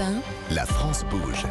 Europe 1. La France bouge.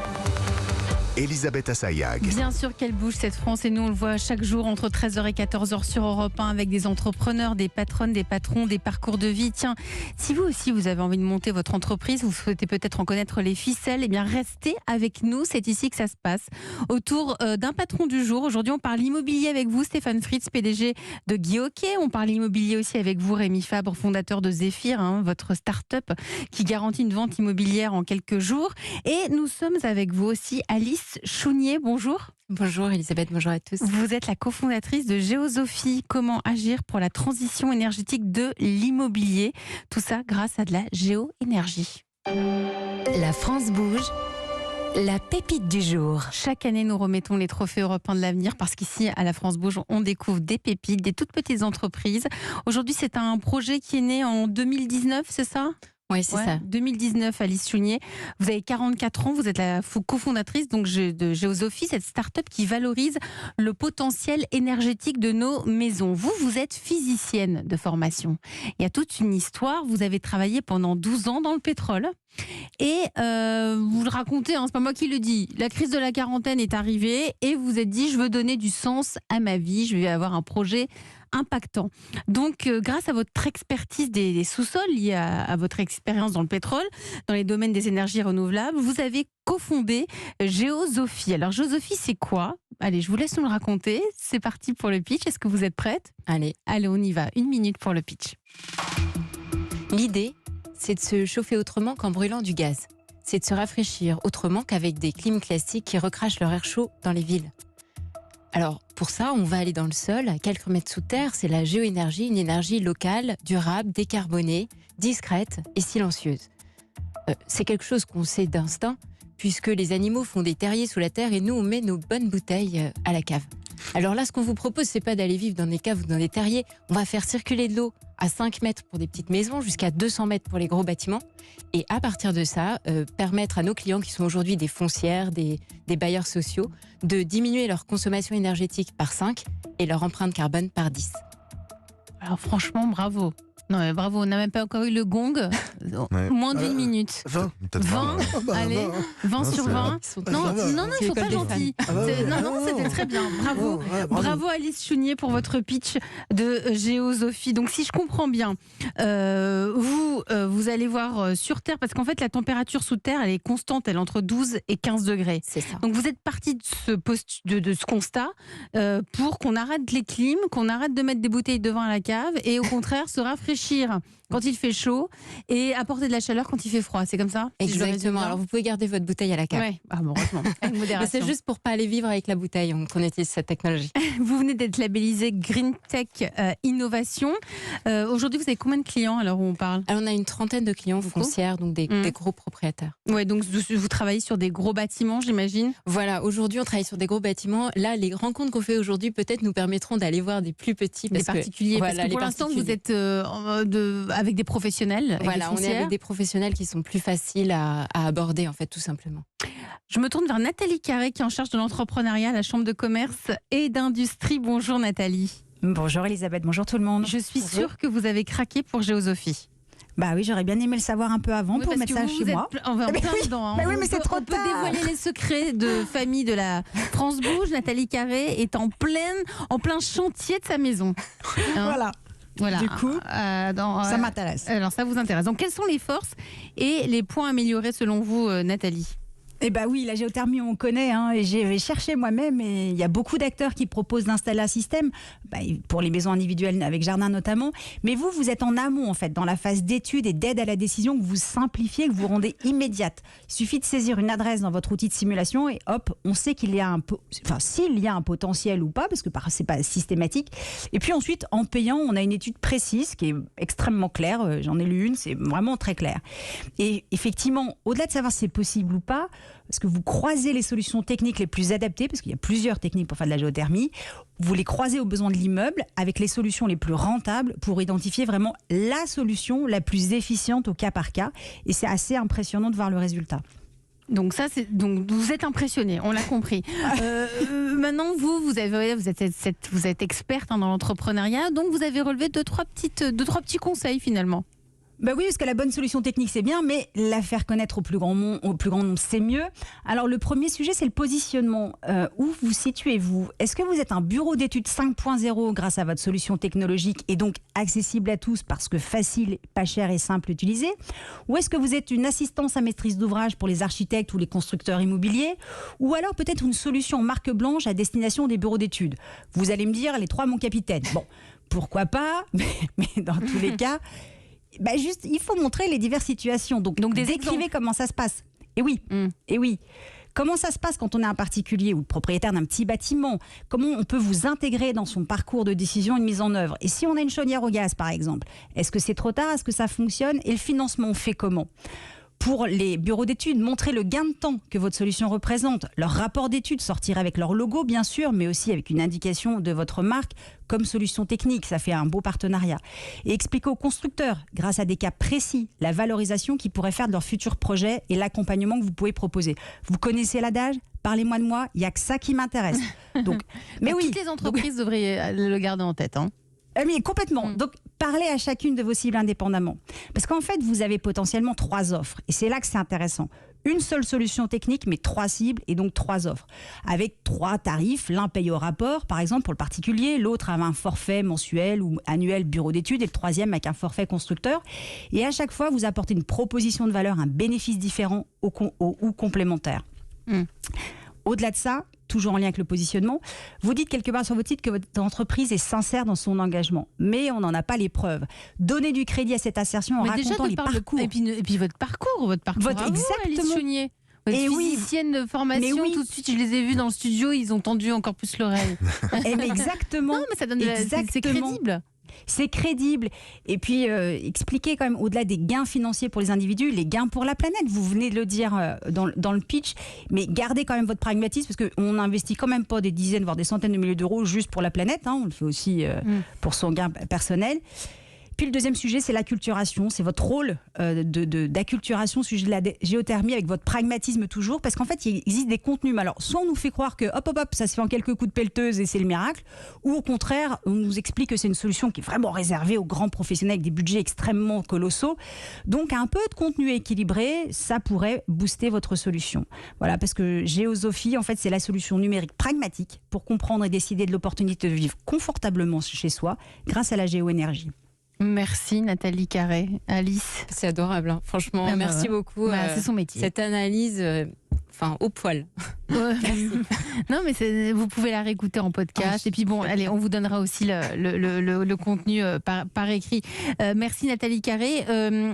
Elisabeth Assayag. Bien sûr qu'elle bouge cette France et nous on le voit chaque jour entre 13h et 14h sur Europe 1 avec des entrepreneurs, des patronnes, des patrons, des parcours de vie. Tiens, si vous aussi vous avez envie de monter votre entreprise, vous souhaitez peut-être en connaître les ficelles, eh bien restez avec nous, c'est ici que ça se passe. Autour d'un patron du jour, aujourd'hui on parle immobilier avec vous Stéphane Fritz, PDG de Guy Hockey. On parle immobilier aussi avec vous Rémi Fabre, fondateur de Zéphyr, votre start-up qui garantit une vente immobilière en quelques jours. Et nous sommes avec vous aussi Alice Chounier, bonjour. Bonjour Elisabeth, bonjour à tous. Vous êtes la cofondatrice de Géosophie. Comment agir pour la transition énergétique de l'immobilier? Tout ça grâce à de la géoénergie. La France bouge. La pépite du jour. Chaque année, nous remettons les trophées européens de l'avenir parce qu'ici, à la France Bouge, on découvre des pépites, des toutes petites entreprises. Aujourd'hui, c'est un projet qui est né en 2019, c'est ça ? Oui, c'est ça. 2019, Alice Chounier. Vous avez 44 ans, vous êtes la cofondatrice donc, de Géosophie, cette start-up qui valorise le potentiel énergétique de nos maisons. Vous êtes physicienne de formation. Il y a toute une histoire. Vous avez travaillé pendant 12 ans dans le pétrole. Et vous le racontez, c'est pas moi qui le dis. La crise de la quarantaine est arrivée et vous vous êtes dit, je veux donner du sens à ma vie, je vais avoir un projet impactant. Donc, grâce à votre expertise des sous-sols, liée à votre expérience dans le pétrole, dans les domaines des énergies renouvelables, vous avez cofondé Géosophie. Alors, Géosophie, c'est quoi ? Allez, je vous laisse nous le raconter. C'est parti pour le pitch. Est-ce que vous êtes prête ? Allez, on y va. 1 minute pour le pitch. l'idée, c'est de se chauffer autrement qu'en brûlant du gaz. C'est de se rafraîchir autrement qu'avec des clims classiques qui recrachent leur air chaud dans les villes. Alors, pour ça, on va aller dans le sol, à quelques mètres sous terre. C'est la géoénergie, une énergie locale, durable, décarbonée, discrète et silencieuse. C'est quelque chose qu'on sait d'instinct, puisque les animaux font des terriers sous la terre et nous, on met nos bonnes bouteilles à la cave. Alors là, ce qu'on vous propose, c'est pas d'aller vivre dans des caves ou dans des terriers. On va faire circuler de l'eau à 5 mètres pour des petites maisons, jusqu'à 200 mètres pour les gros bâtiments. Et à partir de ça, permettre à nos clients, qui sont aujourd'hui des foncières, des bailleurs sociaux, de diminuer leur consommation énergétique par 5 et leur empreinte carbone par 10. Alors franchement, bravo. Non, mais bravo, on n'a même pas encore eu le gong. Ouais. Moins d'1 minute. 20, peut-être 20, allez, 20 sur 20. Non, ils ne sont pas gentils. Non, c'était très bien. Bravo. Bravo Alice Chounier pour votre pitch de Géosophie. Donc si je comprends bien, vous allez voir sur Terre, parce qu'en fait la température sous Terre, elle est constante, elle est entre 12 et 15 degrés. C'est ça. Donc vous êtes parti de ce constat pour qu'on arrête les clims, qu'on arrête de mettre des bouteilles de vin à la cave et au contraire se rafraîchir quand il fait chaud et apporter de la chaleur quand il fait froid. C'est comme ça ? Exactement. Alors vous pouvez garder votre bouteille à la cave. Oui, heureusement. Avec Mais modération. c'est juste pour pas aller vivre avec la bouteille qu'on utilise cette technologie. Vous venez d'être labellisé Green Tech Innovation. Aujourd'hui, vous avez combien de clients à l'heure où on parle ? Alors on a une trentaine de clients foncières, donc des gros propriétaires. Ouais, donc vous travaillez sur des gros bâtiments, j'imagine ? Voilà, aujourd'hui on travaille sur des gros bâtiments. Là, les rencontres qu'on fait aujourd'hui peut-être nous permettront d'aller voir des plus petits. Des particuliers. Parce que pour l'instant, vous êtes avec des professionnels. Voilà, on est avec des professionnels qui sont plus faciles à aborder, en fait, tout simplement. Je me tourne vers Nathalie Carré, qui est en charge de l'entrepreneuriat à la Chambre de commerce et d'industrie. Bonjour Nathalie. Bonjour Elisabeth, bonjour tout le monde. Je suis sûre que vous avez craqué pour Géosophie. Bah oui, j'aurais bien aimé le savoir un peu avant pour mettre ça chez moi. On va en plein dedans. Mais oui, mais c'est trop tard. On peut dévoiler les secrets de famille de la France Bouge. Nathalie Carré est en plein chantier de sa maison. Voilà. Du coup, ça m'intéresse. Alors ça vous intéresse. Donc quelles sont les forces et les points améliorés selon vous, Nathalie ? Eh bien oui, la géothermie, on connaît, et j'ai cherché moi-même, et il y a beaucoup d'acteurs qui proposent d'installer un système, pour les maisons individuelles avec jardin notamment, mais vous êtes en amont en fait, dans la phase d'étude et d'aide à la décision que vous simplifiez, que vous rendez immédiate. Il suffit de saisir une adresse dans votre outil de simulation et hop, on sait qu'il y a s'il y a un potentiel ou pas, parce que c'est pas systématique. Et puis ensuite, en payant, on a une étude précise qui est extrêmement claire, j'en ai lu une, c'est vraiment très clair. Et effectivement, au-delà de savoir si c'est possible ou pas, parce que vous croisez les solutions techniques les plus adaptées, parce qu'il y a plusieurs techniques pour faire de la géothermie, vous les croisez aux besoins de l'immeuble avec les solutions les plus rentables pour identifier vraiment la solution la plus efficiente au cas par cas. Et c'est assez impressionnant de voir le résultat. Donc vous êtes impressionné, on l'a compris. Maintenant vous êtes experte dans l'entrepreneuriat, donc vous avez relevé deux trois petits conseils finalement. Bah oui, parce que la bonne solution technique, c'est bien, mais la faire connaître au plus grand nombre, c'est mieux. Alors, le premier sujet, c'est le positionnement. Où vous situez-vous? Est-ce que vous êtes un bureau d'études 5.0 grâce à votre solution technologique et donc accessible à tous parce que facile, pas cher et simple à utiliser? Ou est-ce que vous êtes une assistance à maîtrise d'ouvrage pour les architectes ou les constructeurs immobiliers? Ou alors peut-être une solution marque blanche à destination des bureaux d'études? Vous allez me dire, les trois, mon capitaine. Bon, pourquoi pas, mais dans tous les cas... juste, il faut montrer les diverses situations. Donc décrivez comment ça se passe. Et oui, comment ça se passe quand on est un particulier ou le propriétaire d'un petit bâtiment? Comment on peut vous intégrer dans son parcours de décision et de mise en œuvre? Et si on a une chaudière au gaz, par exemple, est-ce que c'est trop tard? Est-ce que ça fonctionne? Et le financement, on fait comment? Pour les bureaux d'études, montrez le gain de temps que votre solution représente. Leur rapport d'études, sortir avec leur logo, bien sûr, mais aussi avec une indication de votre marque comme solution technique. Ça fait un beau partenariat. Et expliquez aux constructeurs, grâce à des cas précis, la valorisation qu'ils pourraient faire de leur futur projet et l'accompagnement que vous pouvez proposer. Vous connaissez l'adage? Parlez-moi de moi, il n'y a que ça qui m'intéresse. Donc, mais oui, toutes les entreprises devraient le garder en tête. Mais complètement. Donc, parlez à chacune de vos cibles indépendamment. Parce qu'en fait, vous avez potentiellement 3 offres. Et c'est là que c'est intéressant. Une seule solution technique, mais 3 cibles et donc 3 offres. Avec 3 tarifs. L'un paye au rapport, par exemple, pour le particulier. L'autre avec un forfait mensuel ou annuel bureau d'études. Et le troisième avec un forfait constructeur. Et à chaque fois, vous apportez une proposition de valeur, un bénéfice différent ou complémentaire. Au-delà de ça, toujours en lien avec le positionnement, vous dites quelque part sur votre site que votre entreprise est sincère dans son engagement. Mais on n'en a pas les preuves. Donnez du crédit à cette assertion en racontant les parcours. Et puis votre parcours à vous, Alice Chaunier. Votre physicienne de formation, tout de suite, je les ai vus dans le studio, ils ont tendu encore plus l'oreille. Mais exactement. Non, mais ça donne c'est crédible. C'est crédible. Et puis, expliquer quand même, au-delà des gains financiers pour les individus, les gains pour la planète. Vous venez de le dire dans le pitch, mais gardez quand même votre pragmatisme, parce qu'on n'investit quand même pas des dizaines, voire des centaines de milliers d'euros juste pour la planète. On le fait aussi pour son gain personnel. Puis le deuxième sujet, c'est l'acculturation. C'est votre rôle d'acculturation au sujet de la géothermie avec votre pragmatisme toujours. Parce qu'en fait, il existe des contenus. Mais alors, soit on nous fait croire que hop, ça se fait en quelques coups de pelleteuse et c'est le miracle. Ou au contraire, on nous explique que c'est une solution qui est vraiment réservée aux grands professionnels avec des budgets extrêmement colossaux. Donc, un peu de contenu équilibré, ça pourrait booster votre solution. Voilà, parce que Géosophie, en fait, c'est la solution numérique pragmatique pour comprendre et décider de l'opportunité de vivre confortablement chez soi grâce à la géoénergie. Merci Nathalie Carré. Alice. C'est adorable, franchement. Merci beaucoup. C'est son métier. Cette analyse, au poil. Non, mais vous pouvez la réécouter en podcast. Et puis allez, on vous donnera aussi le contenu par écrit. Merci Nathalie Carré.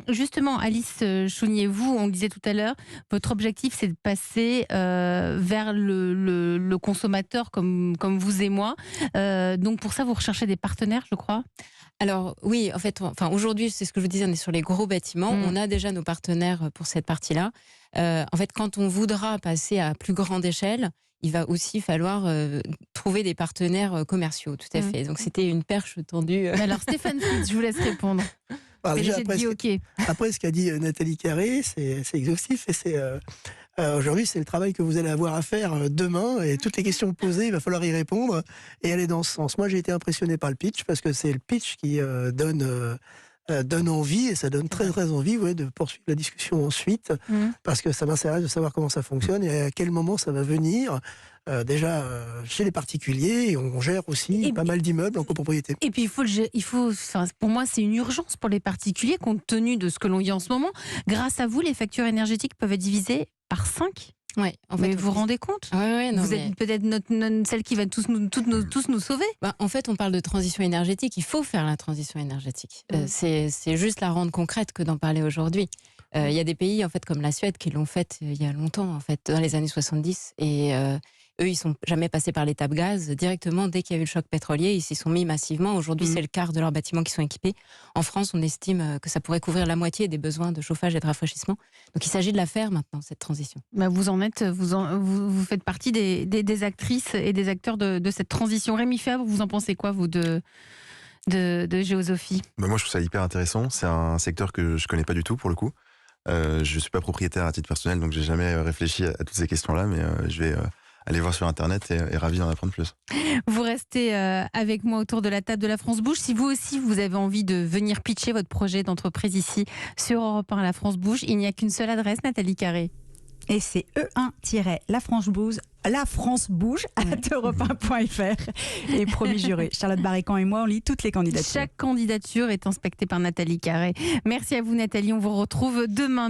Justement, Alice Chaunier, on le disait tout à l'heure, votre objectif, c'est de passer vers le consommateur comme vous et moi. Donc pour ça, vous recherchez des partenaires, je crois. Alors oui, en fait, aujourd'hui, c'est ce que je vous disais, on est sur les gros bâtiments. On a déjà nos partenaires pour cette partie-là. En fait, quand on voudra passer à plus grande échelle, il va aussi falloir trouver des partenaires commerciaux, tout à fait. Donc c'était une perche tendue. Alors Stéphane Fritz, je vous laisse répondre. Déjà, après, ce qu'a dit Nathalie Carré, c'est exhaustif et c'est... aujourd'hui, c'est le travail que vous allez avoir à faire demain et toutes les questions posées, il va falloir y répondre et aller dans ce sens. Moi, j'ai été impressionné par le pitch parce que c'est le pitch qui donne envie et ça donne très très envie de poursuivre la discussion ensuite parce que ça m'intéresse de savoir comment ça fonctionne et à quel moment ça va venir. Déjà chez les particuliers et on gère aussi pas mal d'immeubles en copropriété. Et puis pour moi c'est une urgence pour les particuliers compte tenu de ce que l'on vit en ce moment. Grâce à vous, les factures énergétiques peuvent être divisées par 5. Ouais, en fait, mais vous vous rendez compte? Vous êtes peut-être celle qui va tous nous sauver. En fait, on parle de transition énergétique. Il faut faire la transition énergétique. C'est juste la rendre concrète que d'en parler aujourd'hui. Il y a des pays, en fait, comme la Suède, qui l'ont faite il y a longtemps, en fait, dans les années 70. Et eux, ils sont jamais passés par l'étape gaz. Directement, dès qu'il y a eu le choc pétrolier, ils s'y sont mis massivement. Aujourd'hui, c'est le quart de leurs bâtiments qui sont équipés. En France, on estime que ça pourrait couvrir la moitié des besoins de chauffage et de rafraîchissement. Donc, il s'agit de la faire maintenant, cette transition. Vous en êtes, vous faites partie des actrices et des acteurs de cette transition. Rémi Fèvre, vous en pensez quoi, vous, de Géosophie? Moi, je trouve ça hyper intéressant. C'est un secteur que je connais pas du tout, pour le coup. Je suis pas propriétaire à titre personnel, donc j'ai jamais réfléchi à toutes ces questions-là, mais je vais aller voir sur Internet et ravi d'en apprendre plus. Vous restez rester avec moi autour de la table de la France Bouge. Si vous aussi, vous avez envie de venir pitcher votre projet d'entreprise ici sur Europe 1 La France Bouge, il n'y a qu'une seule adresse, Nathalie Carré. Et c'est E1-La France Bouge @europe1.fr. Et promis juré, Charlotte Barrécan et moi, on lit toutes les candidatures. Chaque candidature est inspectée par Nathalie Carré. Merci à vous, Nathalie. On vous retrouve demain.